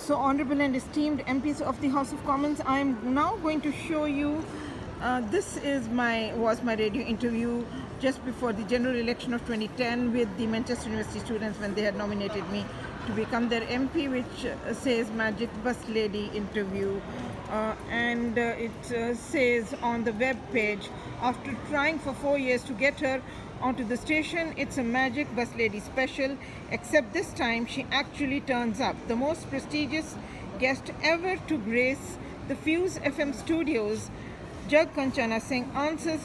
So honorable and esteemed MPs of the House of Commons, I am now going to show you, this was my radio interview just before the general election of 2010 with the Manchester University students when they had nominated me to become their MP, which says Magic Bus Lady interview. It says on the web page, after trying for 4 years to get her onto the station, it's a Magic Bus Lady special, except this time she actually turns up. The most prestigious guest ever to grace the Fuse FM studios, Jag Kanchana Singh, answers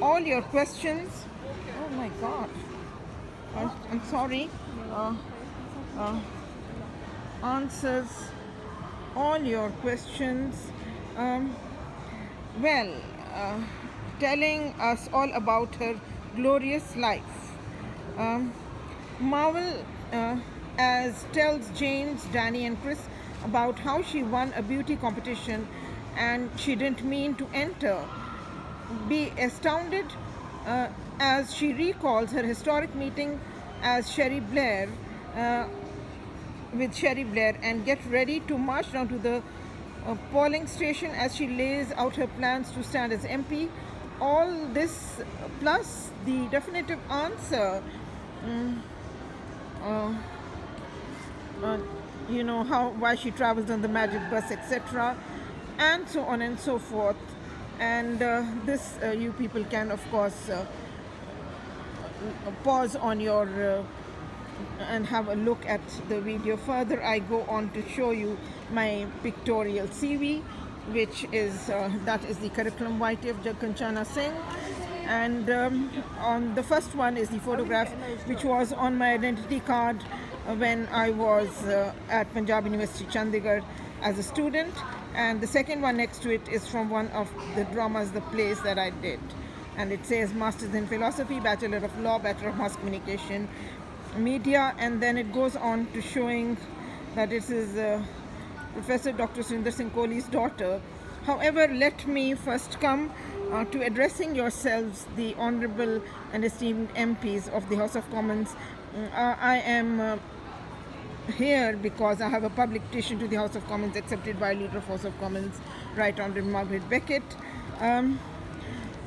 all your questions. Oh my God. I'm sorry. Answers all your questions. Telling us all about her glorious life. Marvel as tells James, Danny and Chris about how she won a beauty competition and she didn't mean to enter. Be astounded as she recalls her historic meeting as Sherry Blair with Sherry Blair, and get ready to march down to the polling station as she lays out her plans to stand as MP. All this plus the definitive answer, why she travels on the magic bus, etc., and so on and so forth. And this you people can, of course, pause on your and have a look at the video. Further, I go on to show you my pictorial CV, which is that is the curriculum vitae of Jag Kanchana Singh. And on the first one is the photograph which was on my identity card when I was at Punjab University Chandigarh as a student, and the second one next to it is from one of the dramas, the plays that I did, and it says Masters in Philosophy, Bachelor of Law, Bachelor of Mass Communication, Media, and then it goes on to showing that this is Professor Dr. Surinder Singh Kohli's daughter. However, let me first come to addressing yourselves, the honorable and esteemed MPs of the House of Commons. I am here because I have a public petition to the House of Commons accepted by Leader of House of Commons, Right Honourable Margaret Beckett,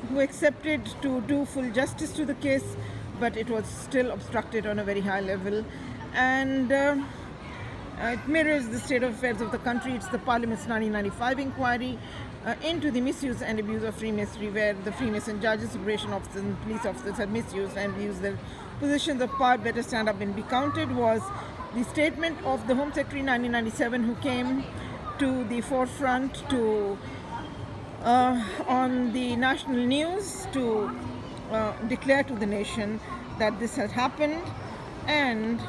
who accepted to do full justice to the case, but it was still obstructed on a very high level. And it mirrors the state of affairs of the country. It's the Parliament's 1995 inquiry into the misuse and abuse of Freemasonry, where the Freemason judges, separation officers and police officers have misused and abused their positions of power. Better stand up and be counted was the statement of the Home Secretary in 1997, who came to the forefront to on the national news to declare to the nation that this has happened. And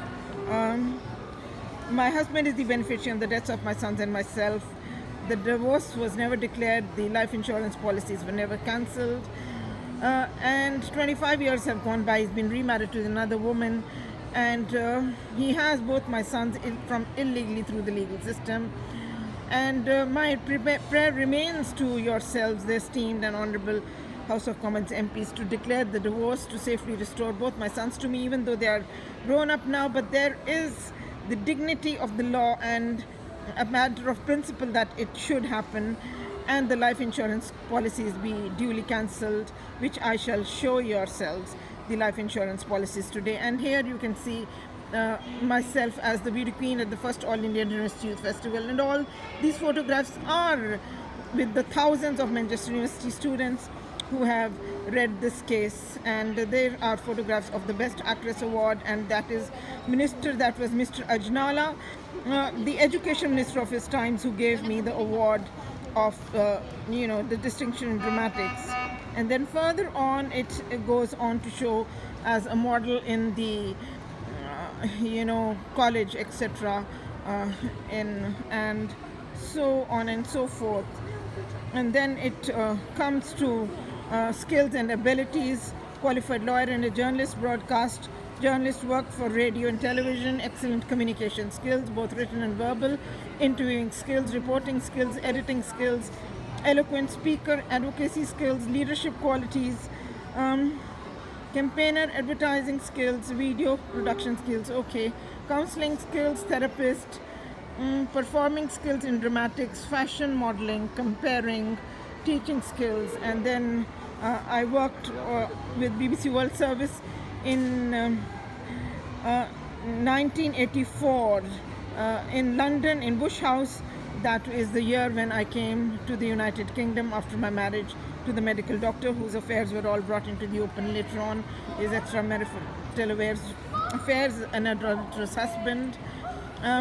my husband is the beneficiary of the deaths of my sons and myself. The divorce was never declared. The life insurance policies were never cancelled. And 25 years have gone by. He's been remarried to another woman. And he has both my sons from illegally through the legal system. And my prayer remains to yourselves, the esteemed and honourable House of Commons MPs, to declare the divorce, to safely restore both my sons to me, even though they are grown up now. But there is the dignity of the law and a matter of principle that it should happen, and the life insurance policies be duly cancelled, which I shall show yourselves the life insurance policies today. And here you can see myself as the beauty queen at the first All India University Youth Festival, and all these photographs are with the thousands of Manchester University students who have read this case. And there are photographs of the Best Actress Award, and that was Mr. Ajnala, the education minister of his times, who gave me the award of the distinction in dramatics. And then further on it goes on to show as a model in the college, etc., and so on and so forth. And then it comes to skills and abilities: qualified lawyer and a journalist, broadcast journalist, work for radio and television, excellent communication skills, both written and verbal, interviewing skills, reporting skills, editing skills, eloquent speaker, advocacy skills, leadership qualities, campaigner, advertising skills, video production skills, okay, counseling skills, therapist, performing skills in dramatics, fashion modeling, comparing, teaching skills, and then I worked with BBC World Service in 1984 in London, in Bush House. That is the year when I came to the United Kingdom after my marriage to the medical doctor, whose affairs were all brought into the open later on. His extramarital affairs, an adulterous husband,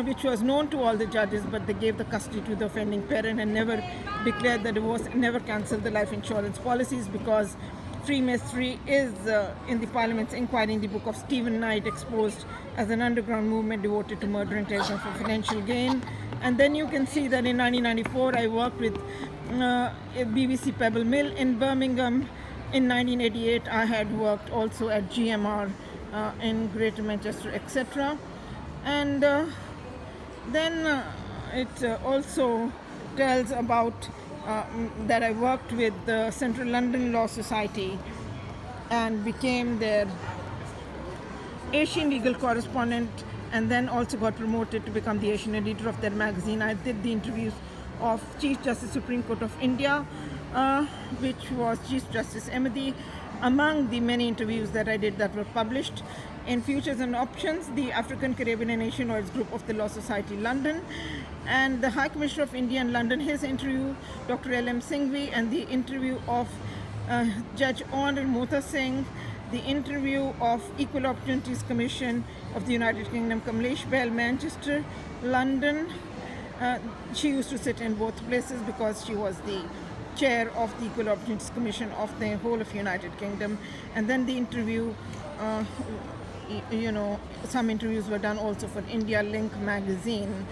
which was known to all the judges, but they gave the custody to the offending parent and never declared the divorce, and never cancelled the life insurance policies, because Freemasonry is in the Parliament's inquiry in the book of Stephen Knight exposed as an underground movement devoted to murder and terrorism for financial gain. And then you can see that in 1994 I worked with BBC Pebble Mill in Birmingham. In 1988 I had worked also at GMR in Greater Manchester, etc. And then it also tells about that I worked with the Central London Law Society and became their Asian legal correspondent, and then also got promoted to become the Asian editor of their magazine. I did the interviews of Chief Justice Supreme Court of India, which was Chief Justice Ahmadi, among the many interviews that I did that were published in Futures and Options, the African, Caribbean and Asian Lawyers Group of the Law Society London, and the High Commissioner of India in London, his interview, Dr. L.M. Singhvi, and the interview of Judge Honorable Mota Singh, the interview of Equal Opportunities Commission of the United Kingdom, Kamlesh Bell, Manchester, London. She used to sit in both places because she was the chair of the Equal Opportunities Commission of the whole of United Kingdom. And then the interview, some interviews were done also for India Link magazine.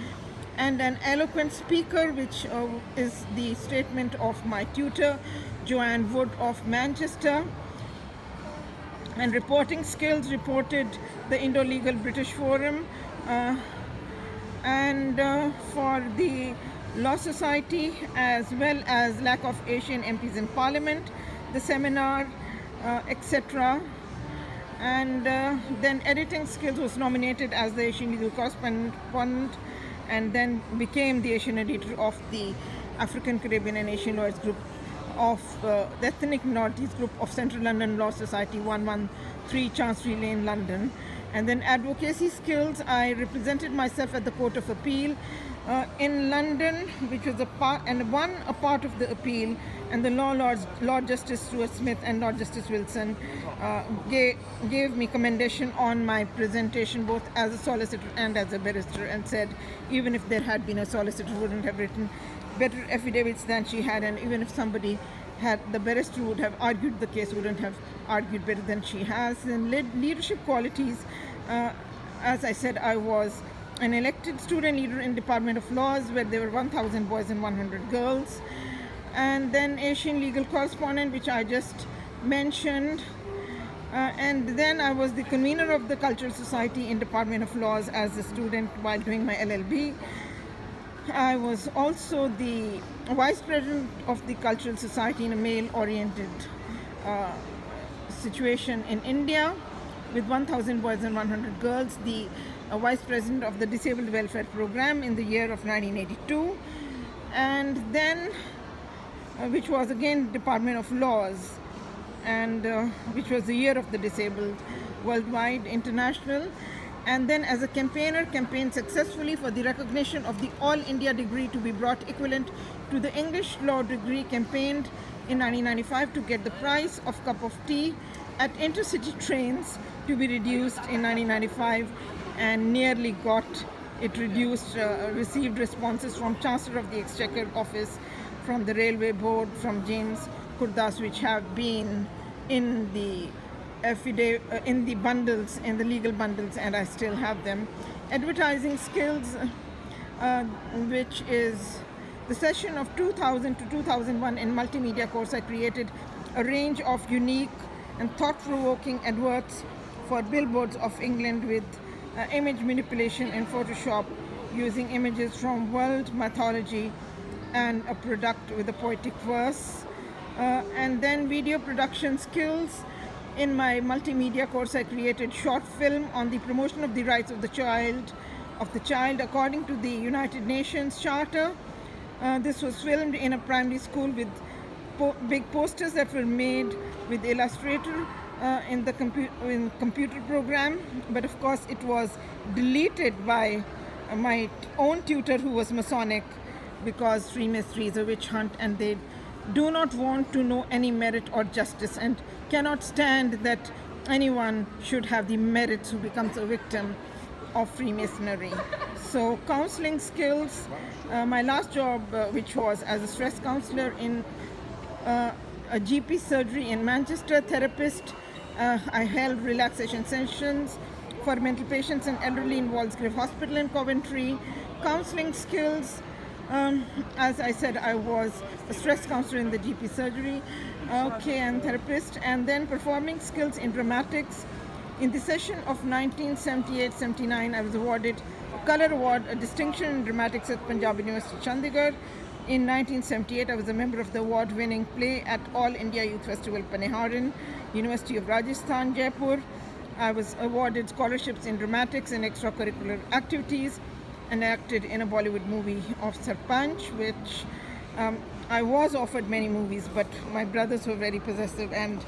And an eloquent speaker, which is the statement of my tutor, Joanne Wood of Manchester. And reporting skills, reported the Indo-Legal British Forum, and for the Law Society, as well as lack of Asian MPs in Parliament, the seminar, etc. And then editing skills, was nominated as the Asian legal correspondent, and then became the Asian editor of the African, Caribbean and Asian Lawyers Group of the Ethnic Minorities Group of Central London Law Society, 113 Chancery Lane, London. And then advocacy skills, I represented myself at the Court of Appeal in London, which was a part of the appeal, and the Lord Justice Stuart Smith and Lord Justice Wilson gave me commendation on my presentation, both as a solicitor and as a barrister, and said even if there had been a solicitor, wouldn't have written better affidavits than she had, and even if somebody had, the barrister would have argued the case, wouldn't have argued better than she has. And leadership qualities, as I said, I was an elected student leader in Department of Laws, where there were 1,000 boys and 100 girls. And then Asian legal correspondent, which I just mentioned. And then I was the convener of the Cultural Society in Department of Laws as a student while doing my LLB. I was also the vice president of the Cultural Society in a male-oriented situation in India, with 1,000 boys and 100 girls, the vice president of the Disabled Welfare Program in the year of 1982, and then, which was again Department of Laws, and which was the year of the disabled worldwide, international. And then as a campaigner, campaigned successfully for the recognition of the All India degree to be brought equivalent to the English law degree, campaigned in 1995 to get the price of cup of tea at intercity trains to be reduced in 1995, and nearly got it reduced, received responses from Chancellor of the Exchequer Office, from the Railway Board, from James Kurdas, which have been in the in the bundles, in the legal bundles, and I still have them. Advertising skills, which is the session of 2000 to 2001 in multimedia course. I created a range of unique and thought-provoking adverts for billboards of England with image manipulation in Photoshop, using images from world mythology and a product with a poetic verse. And then video production skills. In my multimedia course, I created short film on the promotion of the rights of the child of the Child according to the United Nations Charter. This was filmed in a primary school with big posters that were made with Illustrator in the computer program, but of course it was deleted by my own tutor, who was Masonic, because Freemasonry is a witch hunt and they do not want to know any merit or justice and cannot stand that anyone should have the merits who becomes a victim of Freemasonry. So counseling skills, my last job, which was as a stress counselor in a GP surgery in Manchester, therapist. I held relaxation sessions for mental patients and elderly in Walsgrave Hospital in Coventry. Counseling skills, as I said, I was a stress counselor in the GP surgery, and therapist. And then performing skills in dramatics. In the session of 1978-79, I was awarded a Colour Award, a distinction in dramatics at Punjab University, Chandigarh. In 1978, I was a member of the award-winning play at All India Youth Festival, Paneharan, University of Rajasthan, Jaipur. I was awarded scholarships in dramatics and extracurricular activities, and acted in a Bollywood movie of Sarpanch, which I was offered many movies, but my brothers were very possessive and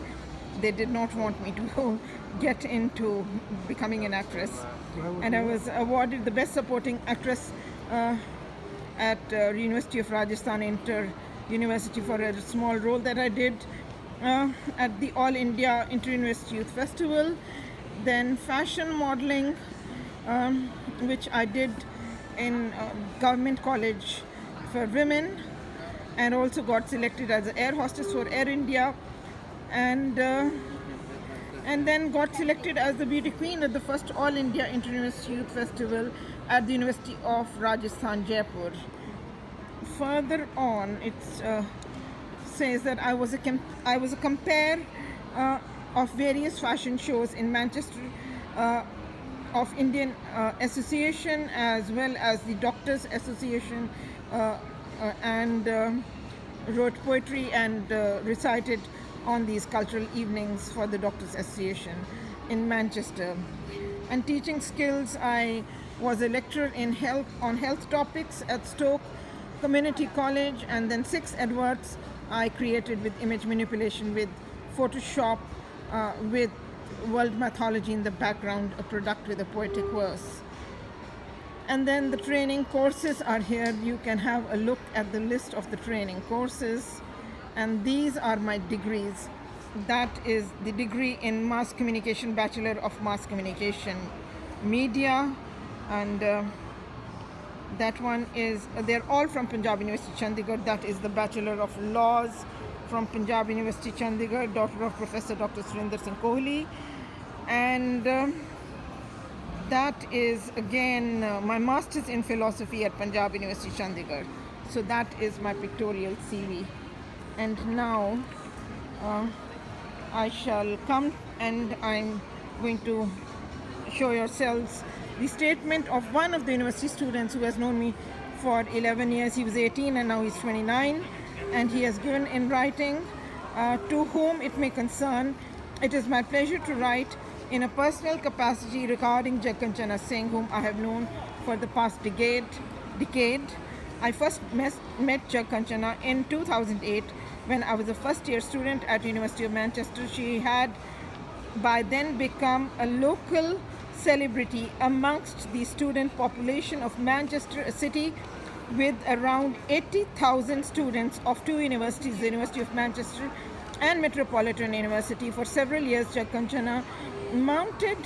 they did not want me to get into becoming an actress. And I was awarded the Best Supporting Actress at University of Rajasthan Inter-University for a small role that I did at the All India Inter-University Youth Festival. Then fashion modeling, which I did in government college for women, and also got selected as an air hostess for Air India, and then got selected as the beauty queen at the first All India Inter-University Youth Festival at the University of Rajasthan, Jaipur. Further on, it says that I was a compare of various fashion shows in Manchester of Indian Association, as well as the Doctors Association, and wrote poetry and recited on these cultural evenings for the Doctors Association in Manchester. And teaching skills, I was a lecturer on health topics at Stoke Community College, and then 6 adverts I created with image manipulation, with Photoshop, with world mythology in the background, a product with a poetic verse. And then the training courses are here. You can have a look at the list of the training courses, and these are my degrees. That is the degree in Mass Communication, Bachelor of Mass Communication Media, and that one is, they're all from Punjab University, Chandigarh. That is the Bachelor of Laws from Punjab University, Chandigarh, daughter of Professor Dr. Surinder Singh Kohli. And that is again my master's in philosophy at Punjab University, Chandigarh. So that is my pictorial CV. And now I shall come and I'm going to show yourselves the statement of one of the university students who has known me for 11 years. He was 18 and now he's 29, and he has given in writing, to whom it may concern, it is my pleasure to write in a personal capacity regarding Jagkanchana Singh, whom I have known for the past decade. I first met Jagkanchana in 2008 when I was a first-year student at University of Manchester. She had by then become a local celebrity amongst the student population of Manchester, a city with around 80,000 students of 2 universities, the University of Manchester and Metropolitan University. For several years, Jagkanchana mounted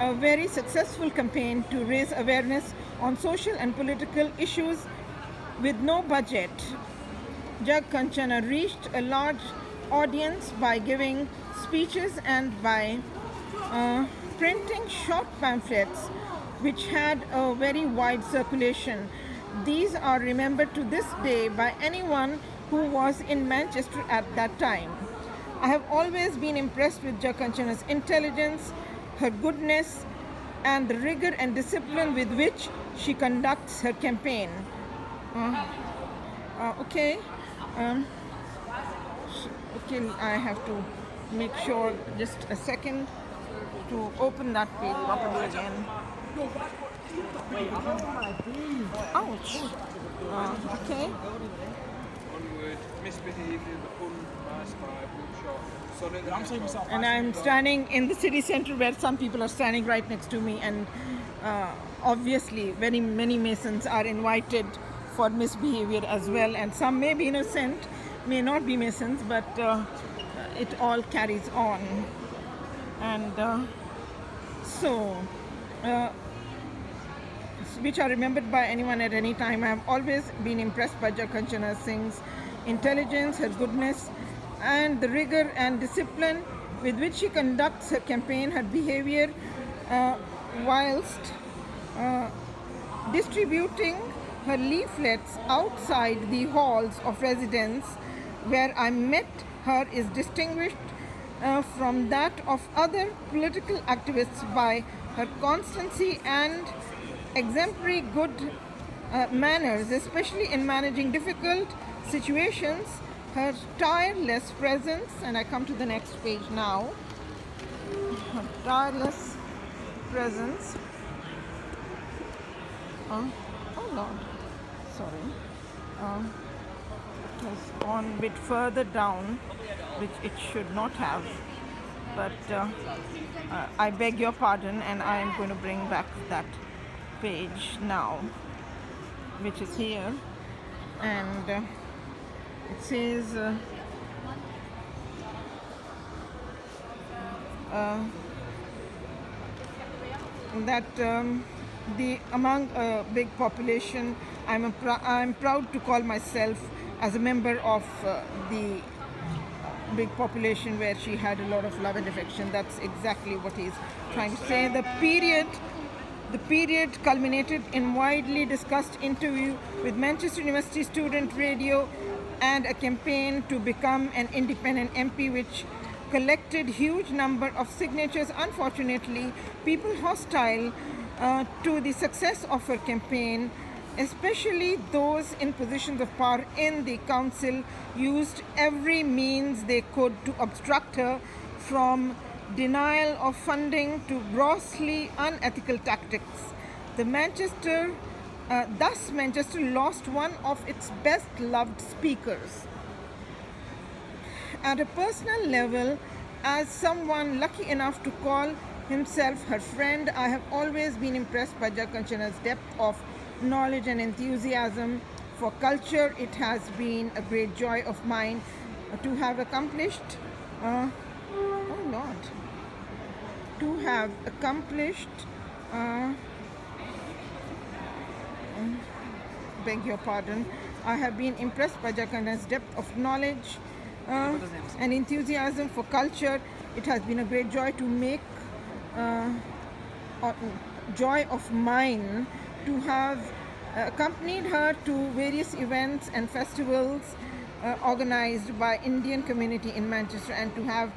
a very successful campaign to raise awareness on social and political issues with no budget. Jagkanchana reached a large audience by giving speeches and by printing short pamphlets which had a very wide circulation. These are remembered to this day by anyone who was in Manchester at that time. I have always been impressed with Jagkanchana's intelligence, her goodness, and the rigor and discipline with which she conducts her campaign. Okay, I have to make sure, just a second, to open that page properly again. Ouch. Okay. Onward, misbehaviour, the pun, my spy, bookshop, Sonic. I'm saving myself. And I'm standing in the city center where some people are standing right next to me, and obviously very many Masons are invited for misbehavior as well, and some may be innocent, may not be Masons, but it all carries on. And so which are remembered by anyone at any time. I have always been impressed by Jack Kanchana Singh's intelligence, her goodness, and the rigor and discipline with which she conducts her campaign, her behavior whilst distributing her leaflets outside the halls of residence where I met her is distinguished from that of other political activists by her constancy and exemplary good manners, especially in managing difficult situations, her tireless presence, and I come to the next page now, her tireless presence, oh Lord, sorry, it has gone a bit further down, which it should not have, but I beg your pardon, and I am going to bring back that page now, which is here, and it says that the among a big population, I'm proud to call myself as a member of the big population where she had a lot of love and affection. That's exactly what he's trying to say. The period culminated in widely discussed interview with Manchester University Student Radio and a campaign to become an independent MP, which collected huge number of signatures. Unfortunately, people hostile to the success of her campaign, especially those in positions of power in the council, used every means they could to obstruct her, from denial of funding to grossly unethical tactics. Thus Manchester lost one of its best loved speakers. At a personal level, as someone lucky enough to call himself her friend, I have always been impressed by Jack Kanchana's depth of knowledge and enthusiasm for culture. It has been a great joy of mine to have accomplished beg your pardon. I have been impressed by Jack Kanchana's depth of knowledge and enthusiasm for culture. It has been a great joy to make joy of mine to have accompanied her to various events and festivals organized by Indian community in Manchester, and to have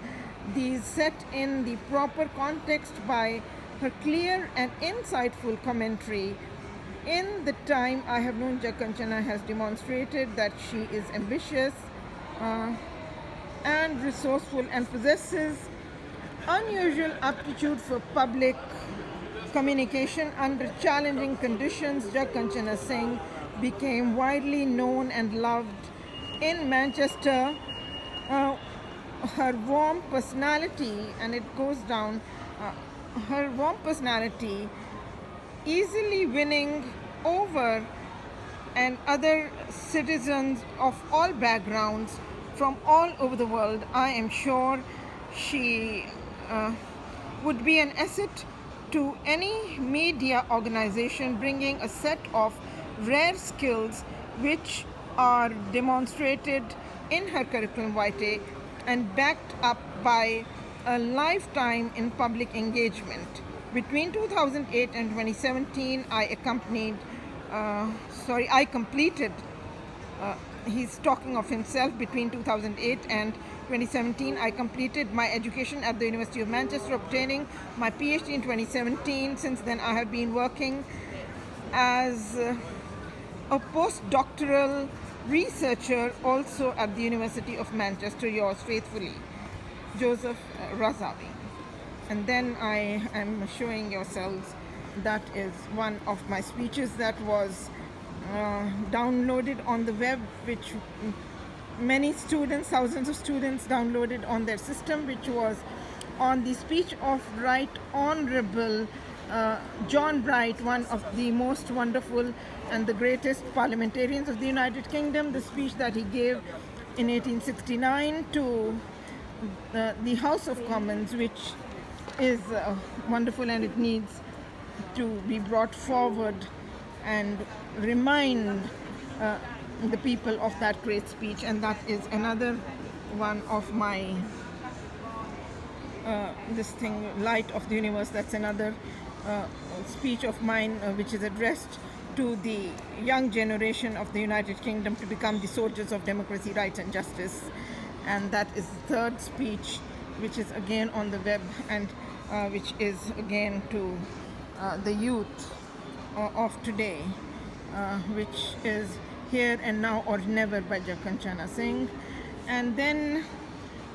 these set in the proper context by her clear and insightful commentary. In the time I have known Jack Kanchana has demonstrated that she is ambitious and resourceful and possesses unusual aptitude for public communication. Under challenging conditions, Jack Kanchana Singh became widely known and loved in Manchester. Her warm personality, and it goes down, her warm personality easily winning over and other citizens of all backgrounds from all over the world. I am sure she would be an asset to any media organization, bringing a set of rare skills which are demonstrated in her curriculum vitae and backed up by a lifetime in public engagement. Between 2008 and 2017, I completed, he's talking of himself, between 2008 and 2017, I completed my education at the University of Manchester, obtaining my PhD in 2017. Since then, I have been working as a postdoctoral researcher also at the University of Manchester. Yours faithfully, Joseph Razavi. And then I am showing yourselves that is one of my speeches that was downloaded on the web, which many students, thousands of students downloaded on their system, which was on the speech of Right Honorable John Bright, one of the most wonderful and the greatest parliamentarians of the United Kingdom, the speech that he gave in 1869 to the House of Commons, which is wonderful, and it needs to be brought forward and remind the people of that great speech. And that is another one of my this thing, Light of the Universe. That's another speech of mine which is addressed to the young generation of the United Kingdom to become the soldiers of democracy, rights and justice. And that is the third speech, which is again on the web, and which is again to the youth of today, which is Here and Now or Never by Kanchana Singh. And then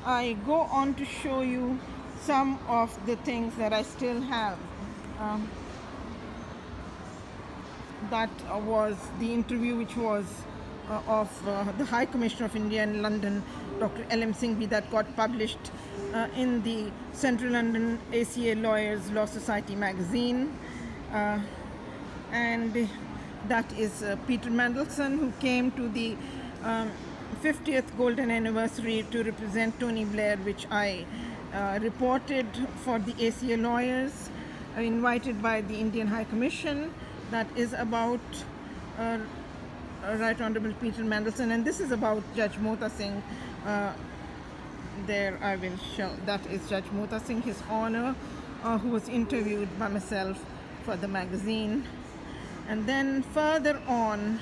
I go on to show you some of the things that I still have. That was the interview which was of the High Commissioner of India in London, Dr. L.M. Singhvi, that got published in the Central London ACA Lawyers Law Society magazine. And that is Peter Mandelson, who came to the 50th golden anniversary to represent Tony Blair, which I reported for the ACA lawyers, invited by the Indian High Commission. That is about Right Honorable Peter Mandelson, and this is about Judge Mota Singh. There I will show, that is Judge Mota Singh, His Honor, who was interviewed by myself for the magazine. And then further on,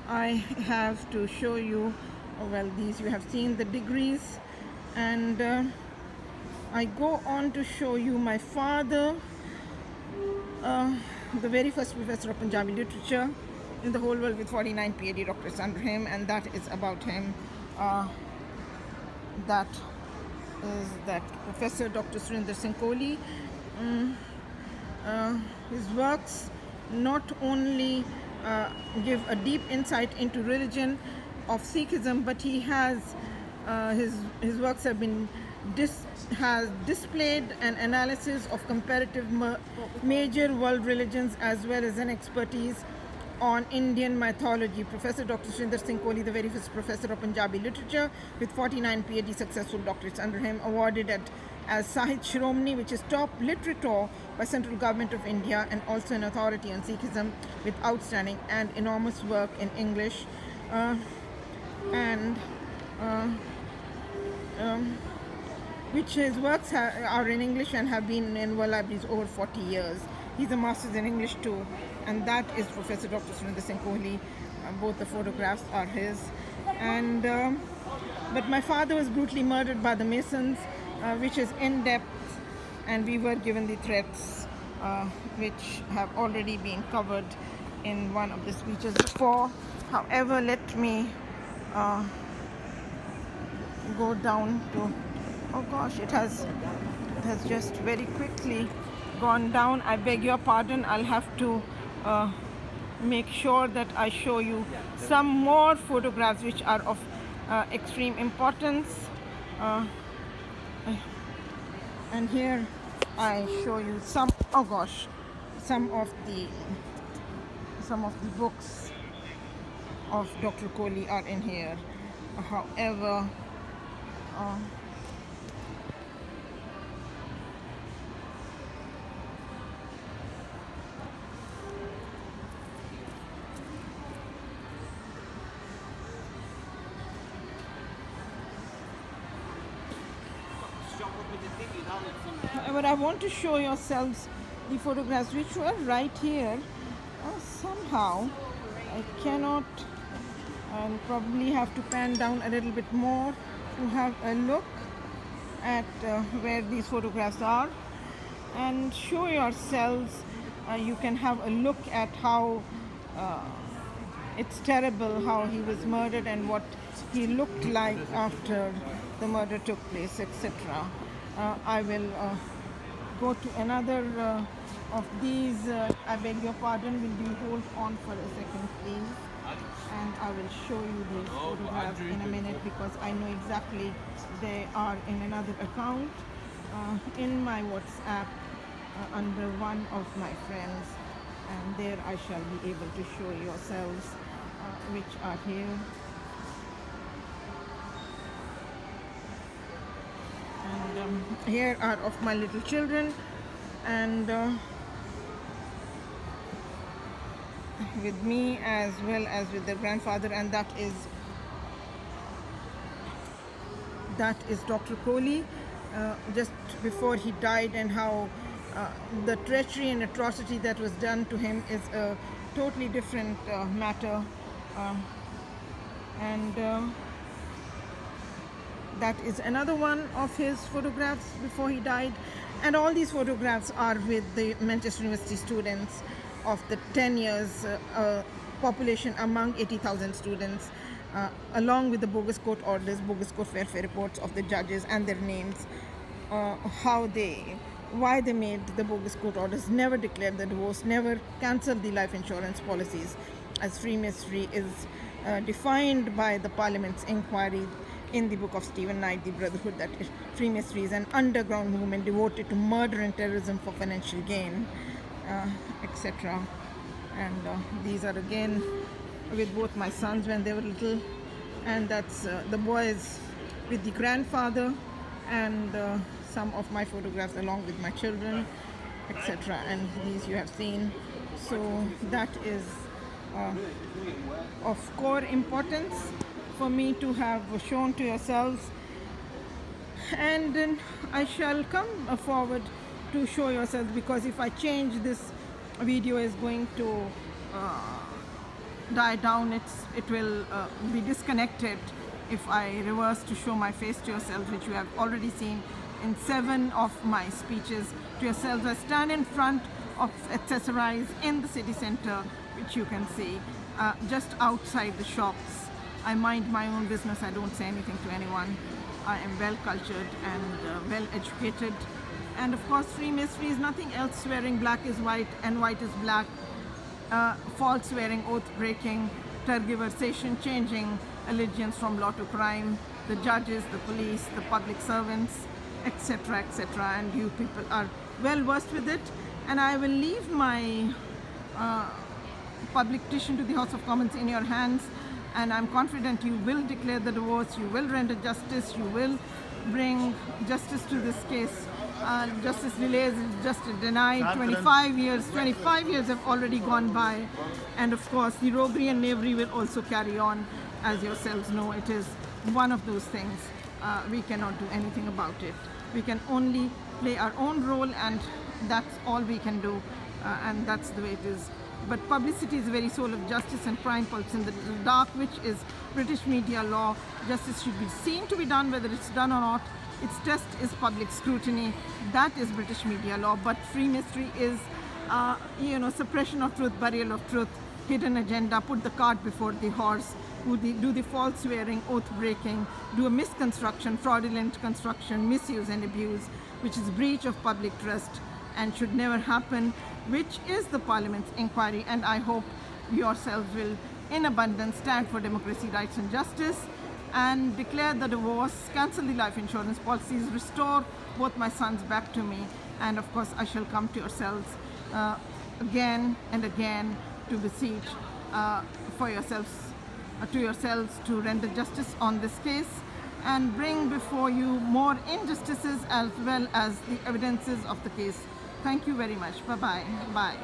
I have to show you, well, these you have seen, the degrees, and I go on to show you my father, the very first professor of Punjabi literature in the whole world with 49 PhD doctorates under him, and that is about him. That is that Professor Dr. Surinder Singh Kohli. His works not only give a deep insight into religion of Sikhism, but he has his works have been has displayed an analysis of comparative major world religions, as well as an expertise on Indian mythology. Professor Dr. Surinder Singh Kohli, the very first professor of Punjabi literature with 49 PhD successful doctorates under him, awarded as Sahit Shiromani, which is top literature by Central Government of India, and also an authority on Sikhism with outstanding and enormous work in English, which his works are in English and have been in world libraries over 40 years. He's a master's in English too, and that is Professor Dr. Surinder Singh Kohli. Both the photographs are his. And but my father was brutally murdered by the Masons, which is in depth, and we were given the threats, which have already been covered in one of the speeches before. However, let me go down to, oh gosh, it has just very quickly gone down. I beg your pardon. I'll have to make sure that I show you some more photographs which are of extreme importance. And here I show you some, oh gosh, some of the books of Dr. Kohli are in here. However, but I want to show yourselves the photographs which were right here. Somehow I cannot, I'll probably have to pan down a little bit more to have a look at where these photographs are, and show yourselves. You can have a look at how it's terrible how he was murdered and what he looked like after the murder took place, etc. I will go to another of these. I beg your pardon, will you hold on for a second, please? And I will show you these photographs in a minute because I know exactly they are in another account in my WhatsApp under one of my friends, and there I shall be able to show yourselves which are here. And here are of my little children, and with me as well as with their grandfather, and that is Dr. Kohli just before he died, and how the treachery and atrocity that was done to him is a totally different matter. And that is another one of his photographs before he died. And all these photographs are with the Manchester University students of the 10 years population among 80,000 students, along with the bogus court orders, bogus court welfare reports of the judges and their names, why they made the bogus court orders, never declared the divorce, never cancelled the life insurance policies, as Freemasonry is defined by the Parliament's inquiry in the book of Stephen Knight, The Brotherhood, that Freemasonry is an underground movement devoted to murder and terrorism for financial gain, etc. And these are again with both my sons when they were little, and that's the boys with the grandfather, and some of my photographs along with my children, etc. And these you have seen. So that is of core importance for me to have shown to yourselves, and then I shall come forward to show yourselves, because if I change, this video is going to die down. It will be disconnected if I reverse to show my face to yourselves, which you have already seen in 7 of my speeches to yourselves. I stand in front of Accessorize in the city center, which you can see just outside the shops. I mind my own business. I don't say anything to anyone. I am well cultured and well educated. And of course, Freemasonry is nothing else. Swearing black is white and white is black. False swearing, oath breaking, tergiversation, changing allegiance from law to crime, the judges, the police, the public servants, etc., etc. And you people are well versed with it. And I will leave my public petition to the House of Commons in your hands. And I'm confident you will declare the divorce, you will render justice, you will bring justice to this case. Justice delays is just denied. 25 years have already gone by. And of course, the roguery and knavery will also carry on. As yourselves know, it is one of those things. We cannot do anything about it. We can only play our own role, and that's all we can do. And that's the way it is. But publicity is the very soul of justice, and crime pulps in the dark, which is British media law. Justice should be seen to be done, whether it's done or not. Its test is public scrutiny. That is British media law. But Freemasonry is, suppression of truth, burial of truth, hidden agenda, put the cart before the horse, do the false swearing, oath breaking, do a misconstruction, fraudulent construction, misuse and abuse, which is breach of public trust and should never happen, which is the Parliament's inquiry. And I hope yourselves will, in abundance, stand for democracy, rights and justice, and declare the divorce, cancel the life insurance policies, restore both my sons back to me. And of course, I shall come to yourselves again and again to beseech for yourselves, to render justice on this case and bring before you more injustices as well as the evidences of the case. Thank you very much. Bye-bye. Bye.